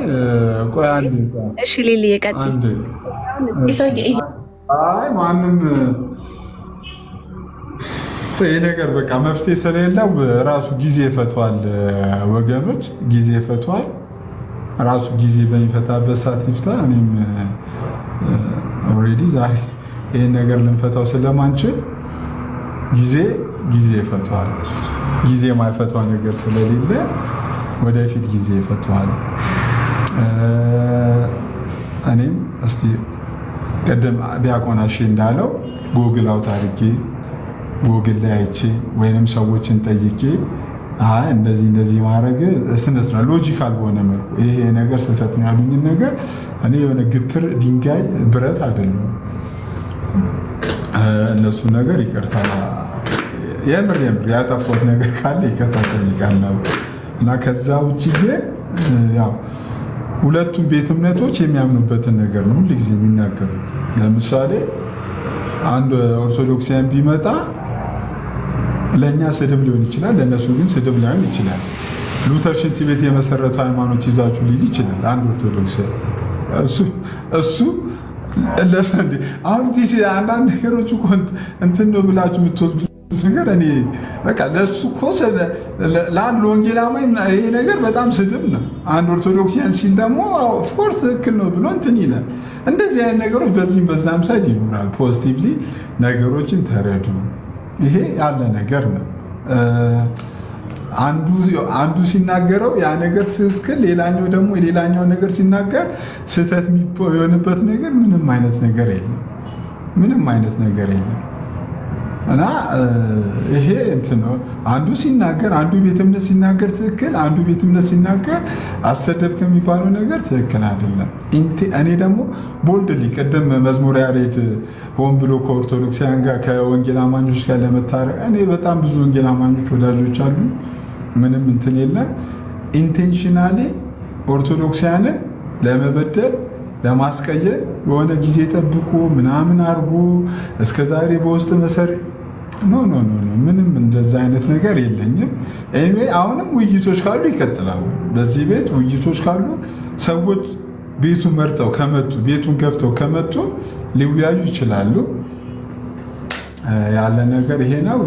ቆይ አንዴ። እሺ ሊሊ የቀጥል። አይ ማንም ይሄ ነገር በቃ መፍትሄ ስለሌለው ራሱ ጊዜ ፈቷል። ወገኖች ጊዜ ፈቷል። ራሱ ጊዜ በሚፈታበት ሰዓት ይፍታ። እኔም ኦልሬዲ ዛሬ ይሄን ነገር ልንፈታው ስለማንችል ጊዜ ይፈታዋል። ጊዜ ማይፈታው ነገር ስለሌለ ወደፊት ጊዜ ይፈታዋል። እኔም እስቲ ቀደም ዲያቆን አሼ እንዳለው ጉግል አውት አድርጌ ጉግል ላይ አይቼ ወይንም ሰዎችን ጠይቄ እንደዚህ ማድረግ ስነት ነው ሎጂካል በሆነ መልኩ ይሄ ነገር ስህተት ነው ያሉኝ ነገር እኔ የሆነ ግትር ድንጋይ ብረት አይደለም እነሱ ነገር ይቅርታ የምር ያጠፋሁት ነገር ካለ ይቅርታ ጠይቃለሁ እና ከዛ ውጪ ግን ያው ሁለቱም ቤት እምነቶች የሚያምኑበትን ነገር ነው ሁሉ ጊዜ የሚናገሩት። ለምሳሌ አንድ ኦርቶዶክሳውያን ቢመጣ ለኛ ስድብ ሊሆን ይችላል፣ ለነሱ ግን ስድብ ላይሆን ይችላል። ሉተር ሽንት ቤት የመሰረተ ሃይማኖት ይዛችሁ ሊል ይችላል አንድ ኦርቶዶክስ። እሱ ለሰንዴ አሁን ዲሲ አንዳንድ ነገሮች እኮ እንትን ነው ብላችሁ የምትወስዱት ነገር እኔ በቃ ለሱ ኮሰ ለአንድ ወንጌላማይ ይሄ ነገር በጣም ስድብ ነው። አንድ ኦርቶዶክሲያን ሲል ደግሞ ኦፍ ኮርስ ትክክል ነው ብሎ እንትን ይላል። እንደዚህ አይነት ነገሮች በዚህም በዛም ሳይድ ይኖራል። ፖዚቲቭሊ ነገሮችን ተረዱ። ይሄ ያለ ነገር ነው። አንዱ ሲናገረው ያ ነገር ትክክል፣ ሌላኛው ደግሞ የሌላኛው ነገር ሲናገር ስህተት የሚሆንበት ነገር ምንም አይነት ነገር የለም። ምንም አይነት ነገር የለም። እና ይሄ እንትን ነው። አንዱ ሲናገር አንዱ ቤተ እምነት ሲናገር ትክክል፣ አንዱ ቤተ እምነት ሲናገር አሰደብ ከሚባለው ነገር ትክክል አይደለም። እኔ ደግሞ ቦልድሊ ቀደም መዝሙር ያሬድ ሆን ብሎ ከኦርቶዶክሳውያን ጋር ከወንጌል አማኞች ጋር ለመታረቅ እኔ በጣም ብዙ ወንጌል አማኞች ወዳጆች አሉ። ምንም እንትን የለም። ኢንቴንሽናሊ ኦርቶዶክሳውያንን ለመበደል ለማስቀየር የሆነ ጊዜ ጠብቆ ምናምን አድርጎ እስከዛሬ በውስጥ መሰሪ ኖ ምንም እንደዛ አይነት ነገር የለኝም። ኤኒዌይ አሁንም ውይይቶች ካሉ ይቀጥላሉ። በዚህ ቤት ውይይቶች ካሉ ሰዎች ቤቱን መርጠው ከመጡ ቤቱን ገፍተው ከመጡ ሊወያዩ ይችላሉ። ያለ ነገር ይሄ ነው።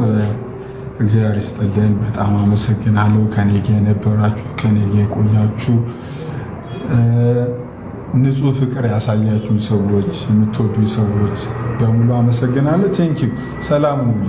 እግዚአብሔር ይስጥልን። በጣም አመሰግናለሁ። ከኔ ጋር የነበራችሁ ከኔ ጋር የቆያችሁ ንጹህ ፍቅር ያሳያችሁ ሰዎች የምትወዱ ሰዎች በሙሉ አመሰግናለሁ። ቴንክ ዩ። ሰላም ሁኑ።